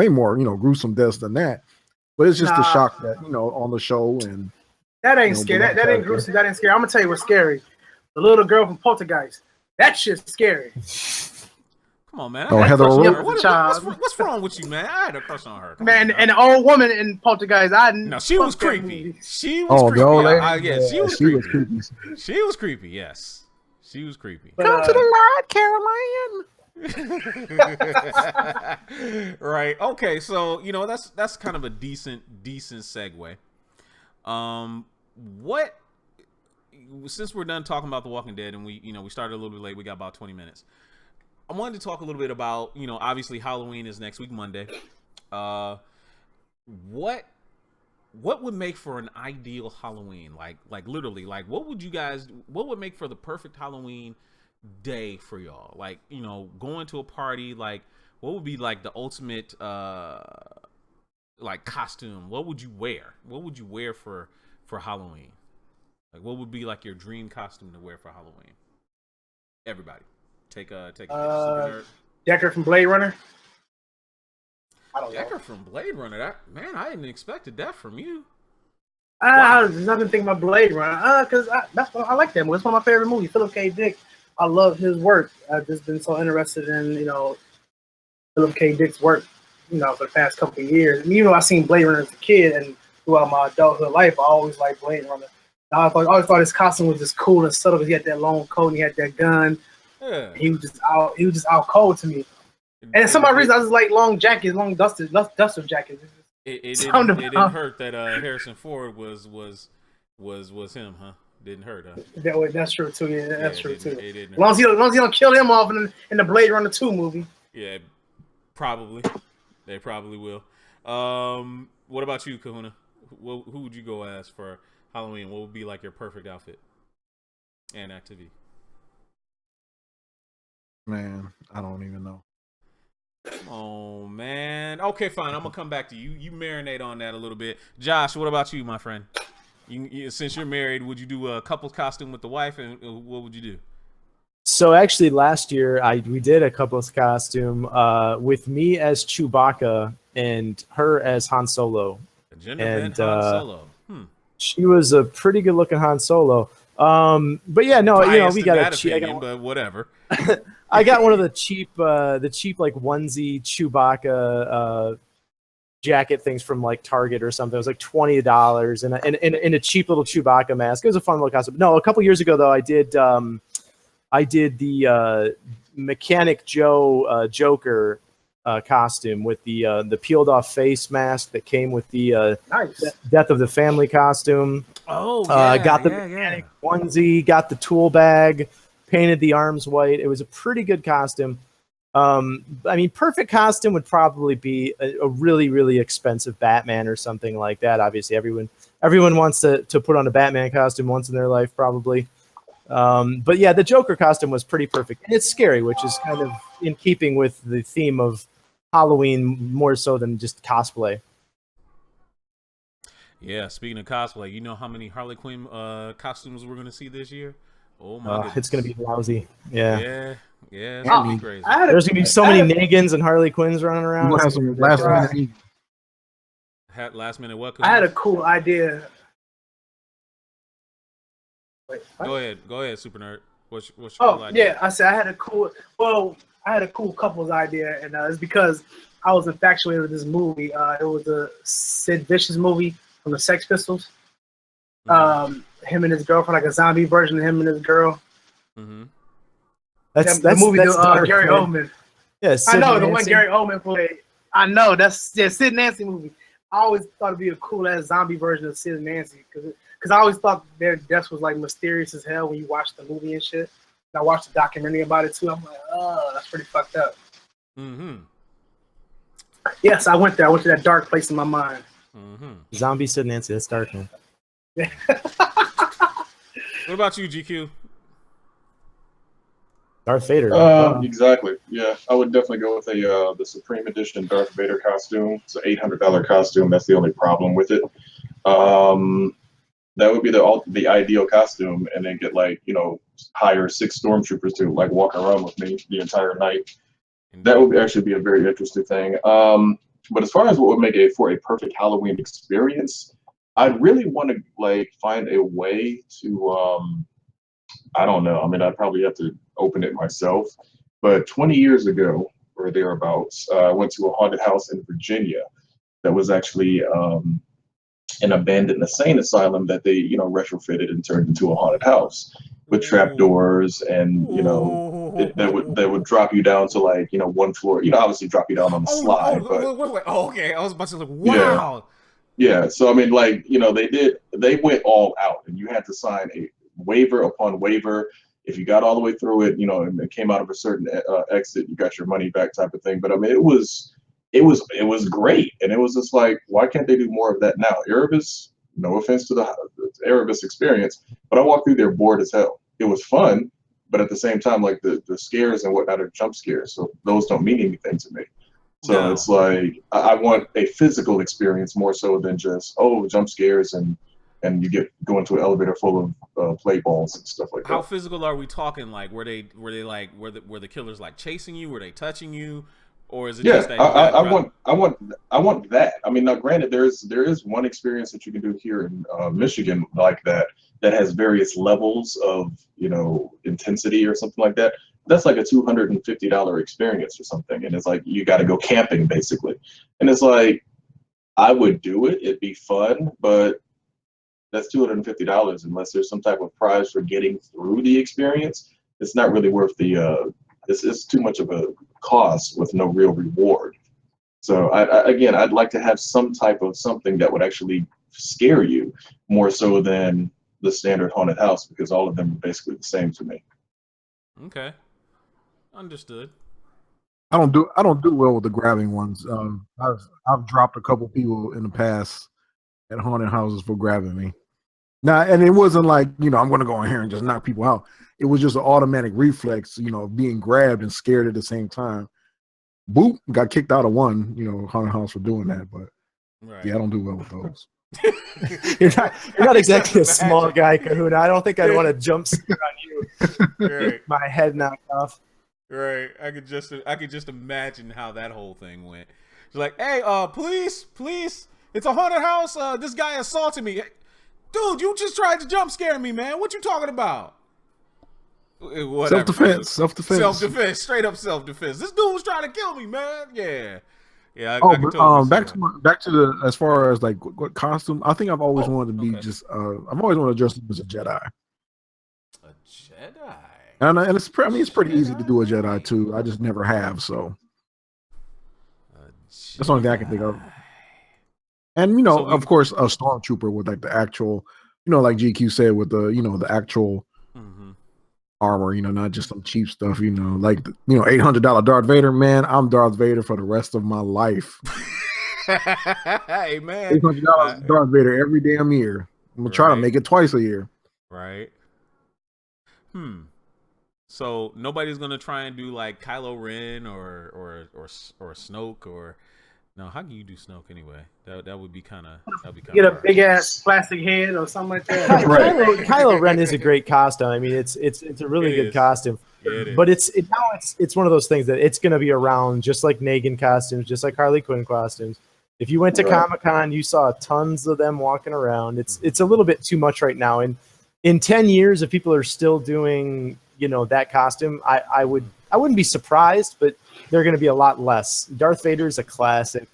S15: more, you know, gruesome deaths than that. But it's just the shock that, you know, on the show and
S13: that ain't scary. That ain't gruesome. That ain't scary. I'm gonna tell you what's scary. The little girl from Poltergeist. That shit's scary.
S1: Come on, man.
S15: Oh, Heather O'Rourke.
S1: What's wrong with you, man? I had a crush on her.
S13: Man, and the old woman in Poltergeist.
S1: No, she was creepy. She was creepy. Yeah, she was creepy. She was creepy. Yes, she was creepy.
S15: Come to the light,
S1: Caroline. Right. Okay. So you know that's kind of a decent segue. What? Since we're done talking about The Walking Dead and we started a little bit late, we got about 20 minutes. I wanted to talk a little bit about, you know, obviously Halloween is next week, Monday. What would make for an ideal Halloween? Like literally, like what would make for the perfect Halloween day for y'all? Like, you know, going to a party, like what would be like the ultimate like costume? What would you wear? What would you wear for Halloween? Like what would be like your dream costume to wear for Halloween? Everybody. Take a Super Nerd.
S13: Decker from Blade Runner. I don't
S1: Decker
S13: know.
S1: from Blade Runner. Man, I didn't expected that from you.
S13: I've been thinking about Blade Runner. Because I like that movie. It's one of my favorite movies. Philip K. Dick. I love his work. I've just been so interested in, you know, Philip K. Dick's work, you know, for the past couple of years. And even though I seen Blade Runner as a kid and throughout my adulthood life, I always liked Blade Runner. I always thought his costume was just cool and subtle because he had that long coat and he had that gun.
S1: Yeah.
S13: He was just out cold to me. And for some odd reason, I just like long jackets, long duster jackets.
S1: It didn't hurt that Harrison Ford was him, huh? Didn't hurt, huh?
S13: That's true too. Yeah, that's true too.
S1: As
S13: long as he don't kill him off in the Blade Runner 2 movie.
S1: Yeah, probably. They probably will. What about you, Kahuna? Who would you go as for Halloween? What would be like your perfect outfit and activity?
S15: Man, I don't even know.
S1: Oh man. Okay, fine. I'm gonna come back to you. You marinate on that a little bit. Josh, what about you, my friend? Since you're married, would you do a couple's costume with the wife, and what would you do?
S14: So actually, last year we did a couple's costume with me as Chewbacca and her as Han Solo.
S1: Han Solo.
S14: She was a pretty good looking Han Solo. But yeah, no, you know, we got
S1: but whatever.
S14: I got one of the cheap like onesie Chewbacca jacket things from like Target or something. It was like $20 and a cheap little Chewbacca mask. It was a fun little costume. No, a couple years ago though, I did the Mechanic Joe Joker costume with the peeled off face mask that came with the Death of the Family costume.
S1: Oh, yeah,
S14: got the mechanic onesie, got the tool bag, painted the arms white. It was a pretty good costume. I mean, perfect costume would probably be a really, really expensive Batman or something like that. Obviously, everyone wants to put on a Batman costume once in their life, probably. But yeah, the Joker costume was pretty perfect. And it's scary, which is kind of in keeping with the theme of Halloween more so than just cosplay.
S1: Yeah, speaking of cosplay, you know how many Harley Quinn costumes we're going to see this year? Oh my goodness.
S14: It's going to be lousy. Yeah.
S1: Yeah, it's going to be crazy.
S14: There's going to be so many Negans and Harley Quinns running around.
S15: We'll have some last minute.
S1: Last minute what?
S13: I had a cool idea.
S1: Wait, go ahead, Super Nerd. What's your cool idea?
S13: Yeah, I said I had a cool couples idea, and it's because I was infatuated with this movie. It was a Sid Vicious movie from the Sex Pistols. Mm-hmm. Him and his girlfriend, like a zombie version of him and his girl.
S1: Mm-hmm.
S14: That's
S13: the movie
S14: that's dark,
S13: Gary Oldman.
S14: Yeah,
S13: I know the one Gary Oldman played. I know that's Sid and Nancy movie. I always thought it'd be a cool ass zombie version of Sid and Nancy because I always thought their death was like mysterious as hell when you watch the movie and shit. And I watched the documentary about it too. I'm like, oh, that's pretty fucked up.
S1: Mm-hmm.
S13: Yes, I went there. I went to that dark place in my mind.
S1: Mm-hmm.
S14: Zombie Sid and Nancy. That's dark, man.
S1: Yeah. What about you, GQ?
S14: Darth Vader.
S12: Exactly. Yeah, I would definitely go with the Supreme Edition Darth Vader costume. It's an $800 costume. That's the only problem with it. That would be the ideal costume, and then get hire 6 stormtroopers to walk around with me the entire night. That would actually be a very interesting thing. But as far as what would make for a perfect Halloween experience, I'd really want to find a way to I don't know. I mean, I'd probably have to open it myself. But 20 years ago or thereabouts, I went to a haunted house in Virginia that was actually an abandoned insane asylum that they, retrofitted and turned into a haunted house with trapdoors and, that would drop you down to one floor. Obviously drop you down on the slide.
S1: Okay. I was about to say, wow.
S12: Yeah. So I mean, they went all out, and you had to sign a waiver upon waiver. If you got all the way through it, and it came out of a certain exit, you got your money back, type of thing. But I mean, it was great, and it was just like, why can't they do more of that now? Erebus, no offense to the Erebus experience, but I walked through there bored as hell. It was fun, but at the same time, like the scares and whatnot are jump scares, so those don't mean anything to me. So it's like I want a physical experience more so than just jump scares and you go into an elevator full of play balls and stuff like that.
S1: How physical are we talking? Like were the killers like chasing you? Were they touching you? Or is it just that
S12: I want that. I mean, now granted, there is one experience that you can do here in Michigan like that has various levels of intensity or something like that. That's like a $250 experience or something, and it's like you got to go camping basically, and it's like I would do it. It'd be fun, but that's $250 unless there's some type of prize for getting through the experience. It's not really worth the. It's too much of a cost with no real reward. So I'd like to have some type of something that would actually scare you more so than the standard haunted house, because all of them are basically the same to me.
S1: Okay, understood.
S15: I don't do well with the grabbing ones. I've dropped a couple people in the past at haunted houses for grabbing me. Now, and it wasn't like I'm going to go in here and just knock people out. It was just an automatic reflex, of being grabbed and scared at the same time. Boop, got kicked out of one, haunted house for doing that. But yeah, I don't do well with those.
S14: You're not exactly a small guy, Kahuna. I don't think I'd want to jump scare on you.
S1: Right.
S14: My head knocked off.
S1: Right. I could just imagine how that whole thing went. It's like, hey, police, it's a haunted house. This guy assaulted me. Dude, you just tried to jump scare me, man. What you talking about?
S15: Self-defense.
S1: Straight up self-defense. This dude was trying to kill me, man. Yeah.
S15: Back to the as far as like what costume. I think I've always wanted to be I've always wanted to dress up as a Jedi.
S1: A Jedi.
S15: And it's pretty easy to do a Jedi too. I just never have, so that's the only thing I can think of. And of course, a stormtrooper with like the actual, like GQ said, with the the actual armor, not just some cheap stuff, like $800 Darth Vader. Man, I'm Darth Vader for the rest of my life.
S1: Hey man,
S15: $800 Darth Vader every damn year. I'm gonna try to make it twice a year.
S1: Right. So nobody's gonna try and do like Kylo Ren or Snoke or. No, how can you do Snoke anyway? That would be kind of.
S13: Get a big ass plastic head or something like that.
S14: Kylo Ren is a great costume. I mean, it's a really good costume. Yeah, but it's one of those things that it's going to be around, just like Negan costumes, just like Harley Quinn costumes. If you went to Comic-Con, you saw tons of them walking around. It's a little bit too much right now. And in 10 years, if people are still doing that costume, I wouldn't be surprised, but they're going to be a lot less. Darth Vader is a classic,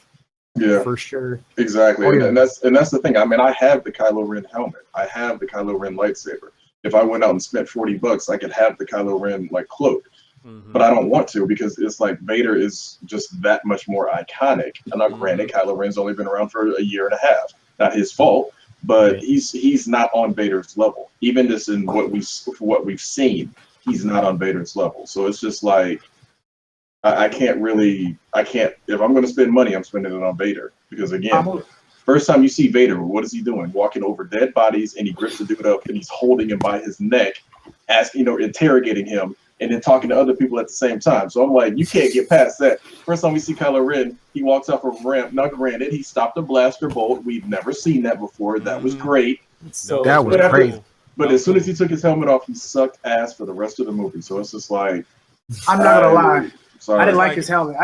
S14: for sure.
S12: Exactly, and that's the thing. I mean, I have the Kylo Ren helmet. I have the Kylo Ren lightsaber. If I went out and spent $40, I could have the Kylo Ren like cloak, but I don't want to, because it's like Vader is just that much more iconic. And now, granted, Kylo Ren's only been around for a year and a half. Not his fault, but he's not on Vader's level. Even just in what we've seen, he's not on Vader's level. So it's just like. I can't. If I'm going to spend money, I'm spending it on Vader, because again, first time you see Vader, what is he doing? Walking over dead bodies, and he grips the dude up, and he's holding him by his neck, interrogating him, and then talking to other people at the same time. So I'm like, you can't get past that. First time we see Kylo Ren, he walks off a ramp. Now, granted, he stopped a blaster bolt. We've never seen that before. That was great.
S15: That was crazy.
S12: But as soon as he took his helmet off, he sucked ass for the rest of the movie. So it's just like,
S13: I'm not gonna lie.
S12: Sorry.
S13: I didn't like his helmet.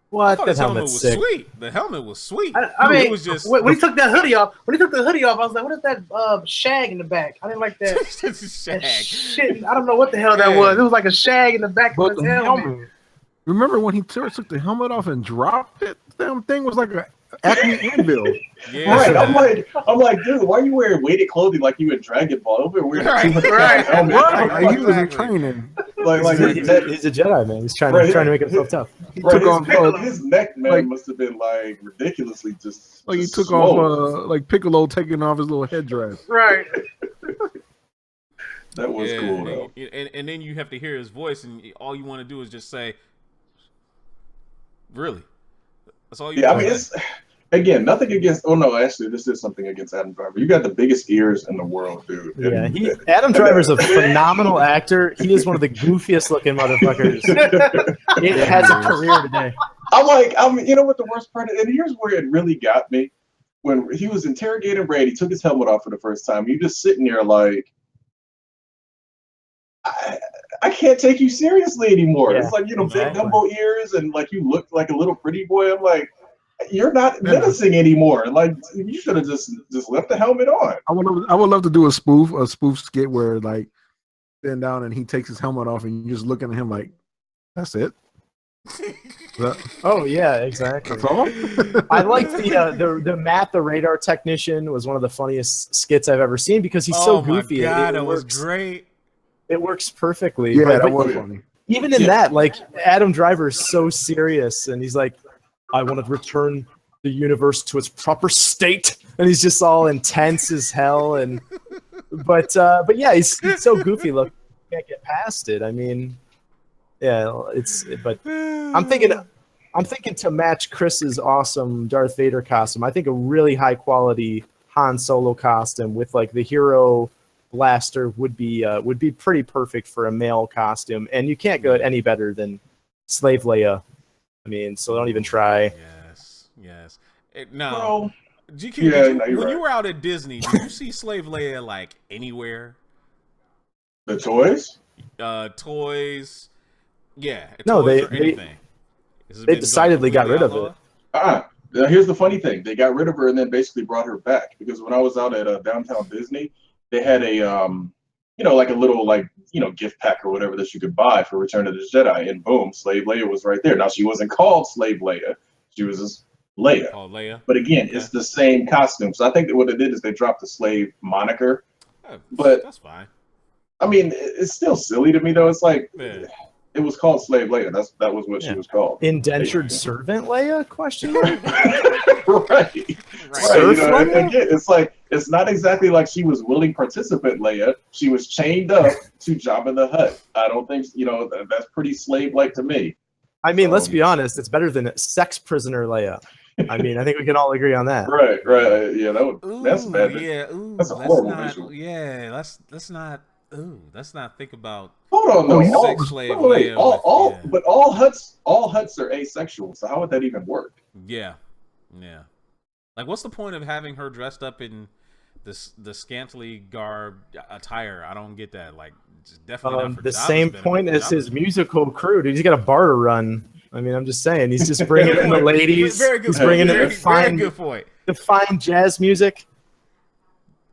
S14: What?
S1: The helmet was sweet. The helmet was sweet.
S13: I mean,
S1: it was just
S13: when he took that hoodie off. I was like, "What is that shag in the back?" I didn't like that.
S1: Shag.
S13: That shit. I don't know what the hell that was. It was like a shag in the back of his helmet.
S15: Remember when he took the helmet off and dropped it? Damn thing was like a Acme anvil.
S1: Yeah.
S12: Right. I'm like, dude, why are you wearing weighted clothing like you in Dragon Ball? Over wearing
S15: right. He was in training.
S14: He's a Jedi, man. He's trying to make himself tough.
S15: He took off
S12: his neck, man, must have been like ridiculously just.
S15: Like he took off like Piccolo taking off his little headdress.
S13: Right.
S12: That was cool though.
S1: And then you have to hear his voice, and all you want to do is just say, "Really." That's all you.
S12: Yeah, I mean, Again, nothing against. Oh no, actually, this is something against Adam Driver. You got the biggest ears in the world, dude.
S14: Yeah, Adam Driver's a phenomenal actor. He is one of the goofiest looking motherfuckers. It has a career today.
S12: You know what the worst part is? And here's where it really got me. When he was interrogating Ray, he took his helmet off for the first time. You just sitting there like, I can't take you seriously anymore.
S14: Yeah,
S12: it's like, big
S14: exactly.
S12: Dumbo ears, and like you look like a little pretty boy. I'm like, you're not menacing anymore. Like you should have just left the helmet on.
S15: I would love to do a spoof skit where like bend down and he takes his helmet off and you're just looking at him like, that's it.
S14: Oh yeah, exactly.
S15: That's all.
S14: I like the Matt the radar technician was one of the funniest skits I've ever seen because he's so goofy.
S1: Oh my God,
S14: it
S1: that was
S14: works.
S1: great.
S14: It works perfectly.
S15: Yeah,
S14: but
S15: that was funny.
S14: Even in that, like Adam Driver is so serious, and he's like, "I want to return the universe to its proper state," and he's just all intense as hell. And but yeah, he's so goofy. Look, you can't get past it. I mean, yeah, But I'm thinking to match Chris's awesome Darth Vader costume. I think a really high quality Han Solo costume with like the hero blaster would be pretty perfect for a male costume, and you can't go any better than Slave Leia. I mean, so don't even try.
S1: Yes. No.
S12: GQ,
S1: when you were out at Disney, did you see Slave Leia like anywhere?
S12: The toys?
S1: Toys. Yeah.
S14: No,
S1: toys or anything.
S14: They decidedly got rid of it.
S12: Now here's the funny thing: they got rid of her and then basically brought her back because when I was out at downtown Disney, they had a like a little gift pack or whatever that you could buy for Return of the Jedi, and boom, Slave Leia was right there. Now she wasn't called Slave Leia; she was just Leia.
S1: Oh, Leia.
S12: But again, it's the same costume. So I think that what they did is they dropped the slave moniker. But
S1: that's fine.
S12: I mean, it's still silly to me though. It's like it was called Slave Leia. That was what she was called.
S14: Indentured servant Leia? Question mark.
S12: Right. Again, it's like it's not exactly like she was willing participant Leia. She was chained up to Jabba the Hutt. I don't think that's pretty slave-like to me.
S14: I mean, let's be honest. It's better than sex prisoner Leia. I mean, I think we can all agree on that.
S12: Right. Yeah, that's bad.
S1: Yeah,
S12: that's a horrible visual.
S1: Yeah, let's not think about.
S12: Hold on, no.
S1: Sex slave Leia.
S12: But all Hutts are asexual. So how would that even work?
S1: Yeah. Like, what's the point of having her dressed up in the scantily garbed attire? I don't get that. Like, just definitely not for
S14: the
S1: Jabba's
S14: same
S1: benefit.
S14: point as his musical crew, dude. He's got a bar to run. I mean, I'm just saying, he's just bringing in the ladies.
S1: Very good.
S14: He's bringing in the fine jazz music.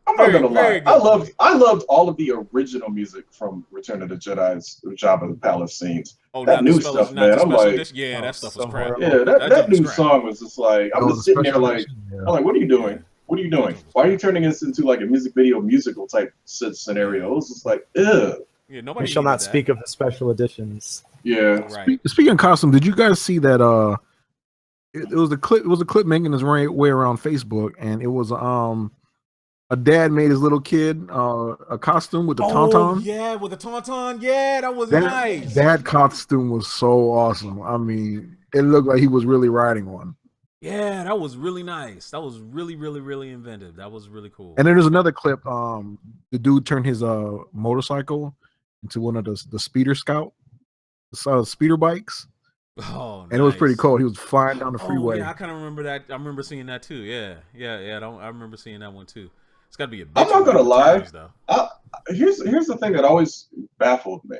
S12: I'm not gonna lie. I loved all of the original music from Return of the Jedi's Jabba the Palace scenes.
S1: Oh,
S12: that new stuff, man. I'm like,
S1: that stuff was crap.
S12: Yeah, that new song was just like, I'm just sitting there like, I'm like, what are you doing? What are you doing? Why are you turning this into like a musical type scenario? It was just like, ugh.
S1: Yeah, nobody.
S14: We shall not speak of the special editions.
S12: Yeah.
S1: Right.
S15: Speaking of costume, did you guys see that? It was a clip. It was a clip making its way around Facebook, and it was a dad made his little kid a costume with the tauntaun.
S1: Yeah, with the tauntaun. Yeah, that was nice.
S15: That costume was so awesome. I mean, it looked like he was really riding one.
S1: Yeah, that was really nice. That was really, really, really inventive. That was really cool.
S15: And then there's another clip. The dude turned his motorcycle into one of the speeder scout, speeder bikes.
S1: Oh,
S15: and it was pretty cool. He was flying down the freeway.
S1: Yeah, I kind of remember that. I remember seeing that too. Yeah. I remember seeing that one too. It's got to be a bitch.
S12: I'm not gonna lie.
S1: Though.
S12: Here's the thing that always baffled me.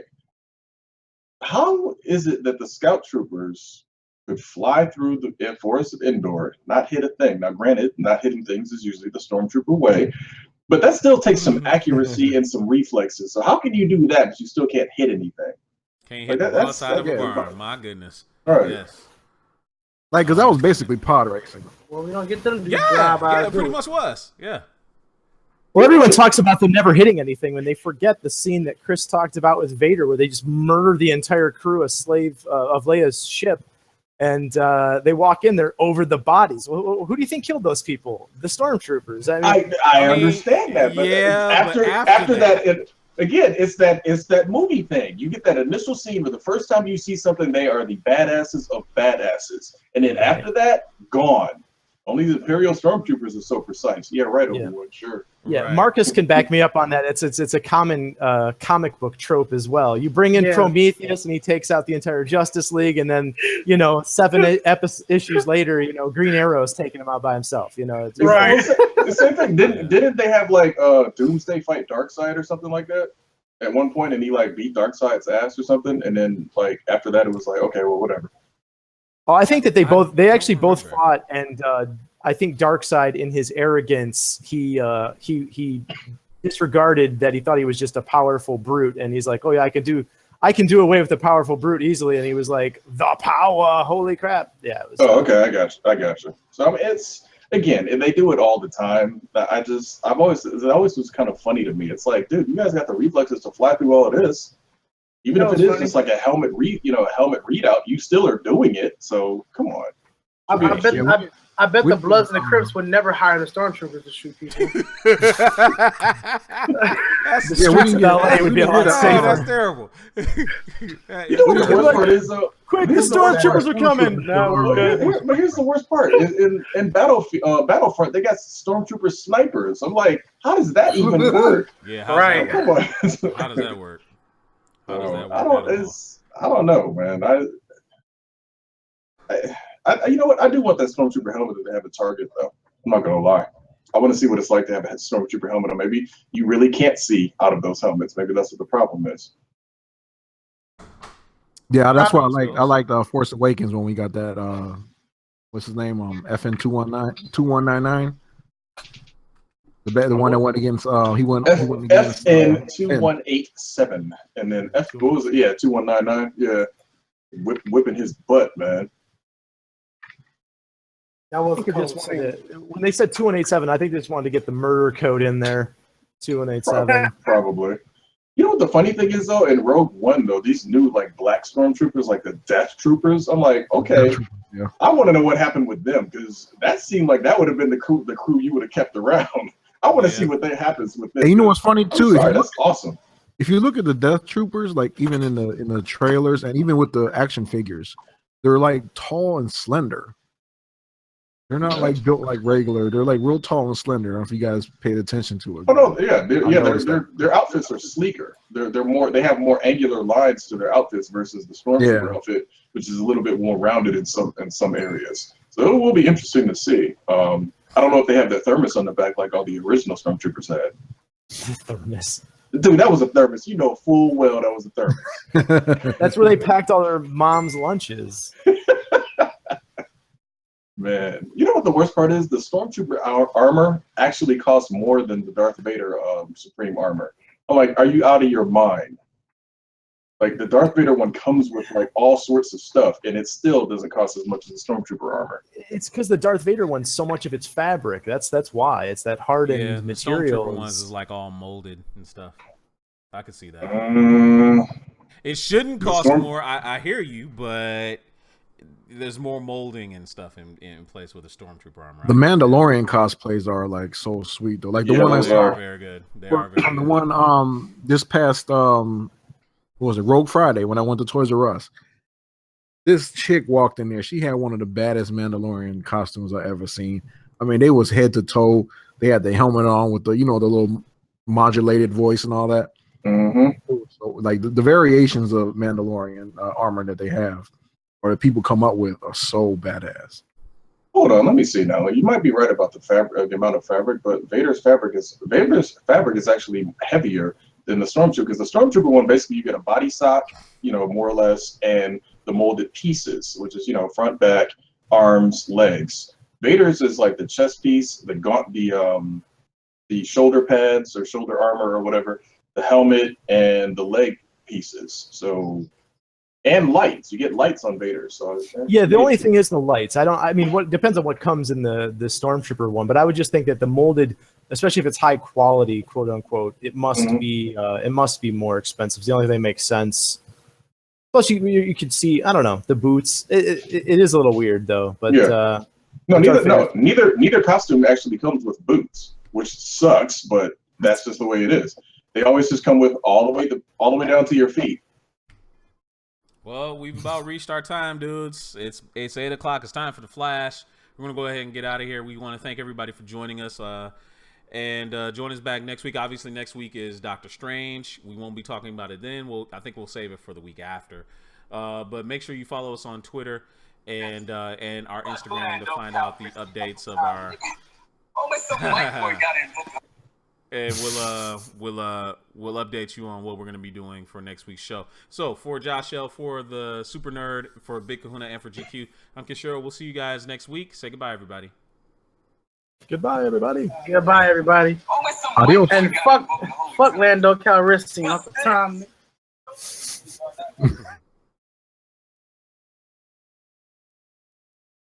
S12: How is it that the scout troopers could fly through the forest of Endor, not hit a thing? Now, granted, not hitting things is usually the stormtrooper way, but that still takes some accuracy and some reflexes. So how can you do that, but you still can't hit anything?
S1: Can't hit the wrong side of a barn. My goodness.
S12: All right.
S1: Yes.
S15: Like, because that was basically pod racing.
S13: Well, we don't get them to
S1: it pretty much was. Yeah.
S14: Well, everyone talks about them never hitting anything when they forget the scene that Chris talked about with Vader, where they just murder the entire crew of Leia's ship, and they walk in there over the bodies. Well, who do you think killed those people? The stormtroopers.
S12: I understand that, but after that, again, it's that movie thing. You get that initial scene where the first time you see something, they are the badasses of badasses, and then after that, gone. Only the Imperial Stormtroopers are so precise. Yeah, right,
S14: Yeah.
S12: Obi-Wan, sure.
S14: Yeah,
S1: Right.
S14: Marcus can back me up on that. It's a common comic book trope as well. You bring in Prometheus and he takes out the entire Justice League, and then 7 issues later, Green Arrow is taking him out by himself. It's
S12: Right. The same thing. Didn't they have like Doomsday fight Darkseid or something like that at one point, and he like beat Darkseid's ass or something, and then like after that it was like, okay, well, whatever.
S14: Oh, I think that they actually both fought, and I think Darkseid, in his arrogance, he disregarded that he thought he was just a powerful brute, and he's like, oh yeah, I can do away with the powerful brute easily, and he was like, the power, holy crap. Yeah. It was,
S12: okay, I got you. So I mean, it's again, and they do it all the time. It always was kind of funny to me. It's like, dude, you guys got the reflexes to fly through all of this. Even if it is just like a helmet readout, you still are doing it. So come on.
S13: I bet the Bloods and the Crips would never hire the Stormtroopers to shoot people.
S1: That's
S14: the streets of LA would be a lot safer.
S1: That's terrible.
S12: You know what the worst part is, though?
S14: Quick, the Stormtroopers are coming. No, we're good.
S12: But here's the worst part. In Battlefront, they got Stormtrooper snipers. I'm like, how does that even work?
S1: Yeah,
S12: right. Come on.
S1: How does that work?
S12: I don't know, man. I you know what? I do want that Stormtrooper helmet to have a target, though. I'm not gonna lie. I want to see what it's like to have a Stormtrooper helmet, or maybe you really can't see out of those helmets. Maybe that's what the problem is.
S15: Yeah, that's why I like Force Awakens when we got that. What's his name? FN 2199. The one that went against he went against
S12: FN 2187, and then what was it? Yeah, 2199. Yeah, whipping his butt, man.
S13: That was
S14: when they said 2187. I think they just wanted to get the murder code in there. 2187.
S12: Probably. You know what the funny thing is, though? In Rogue One, though, these new like black stormtroopers, like the Death Troopers, I'm like, okay,
S15: yeah.
S12: I want to know what happened with them, because that seemed like that would have been the crew you would have kept around. I want to see what happens with this.
S15: And you know what's funny too?
S12: That's awesome.
S15: If you look at the Death Troopers, like even in the trailers and even with the action figures, they're like tall and slender. They're not like built like regular. They're like real tall and slender. I don't know if you guys paid attention to it.
S12: Oh no, yeah, their outfits are sleeker. They're more. They have more angular lines to their outfits versus the Stormtrooper outfit, which is a little bit more rounded in some areas. So it will be interesting to see. I don't know if they have the thermos on the back like all the original Stormtroopers had.
S14: Thermos.
S12: Dude, that was a thermos. You know full well that was a thermos.
S14: That's where they packed all their mom's lunches.
S12: Man, you know what the worst part is? The Stormtrooper armor actually costs more than the Darth Vader Supreme armor. I'm like, are you out of your mind? Like the Darth Vader one comes with like all sorts of stuff, and it still doesn't cost as much as the Stormtrooper armor.
S14: It's because the Darth Vader one's so much of its fabric. That's why it's that hardened material.
S1: The Stormtrooper ones is like all molded and stuff. I could see that. It shouldn't cost more. I hear you, but there's more molding and stuff in place with the Stormtrooper armor.
S15: The Mandalorian cosplays are like so sweet though. Like the one I saw,
S1: they are very good. They are very good.
S15: The one this past what was it, Rogue Friday, when I went to Toys R Us. This chick walked in there. She had one of the baddest Mandalorian costumes I ever seen. I mean, they was head to toe. They had the helmet on with the the little modulated voice and all that.
S12: Mm-hmm.
S15: So, like the variations of Mandalorian armor that they have, or that people come up with, are so badass.
S12: Hold on, let me see now. You might be right about the fabric, the amount of fabric, but Vader's fabric is actually heavier than the Stormtrooper, because the Stormtrooper one, basically you get a body sock, more or less, and the molded pieces, which is front, back, arms, legs. Vader's is like the chest piece, the shoulder pads or shoulder armor or whatever, the helmet, and the leg pieces. So, and lights. You get lights on Vader. So
S14: yeah, the only thing is the lights. I mean, what depends on what comes in the Stormtrooper one, but I would just think that the molded, especially if it's high quality, quote unquote, it must be more expensive. It's the only thing that makes sense. Plus, you could see, I don't know, the boots. It is a little weird though, but
S12: yeah. Neither costume actually comes with boots, which sucks, but that's just the way it is. They always just come with all the way down to your feet.
S1: Well, we've about reached our time, dudes. It's 8 o'clock. It's time for the Flash. we're gonna go ahead and get out of here. We want to thank everybody for joining us. And join us back next week. Obviously, next week is Doctor Strange. We won't be talking about it then. I think we'll save it for the week after. But make sure you follow us on Twitter and our Instagram to find out the updates of our. And we'll update you on what we're gonna be doing for next week's show. So for Josh L, for the Super Nerd, for Big Kahuna, and for GQ, I'm Kishore. We'll see you guys next week. Say goodbye, everybody.
S14: Goodbye, everybody.
S13: Goodbye, everybody.
S15: Adios.
S13: And fuck Lando Calrissian off the time.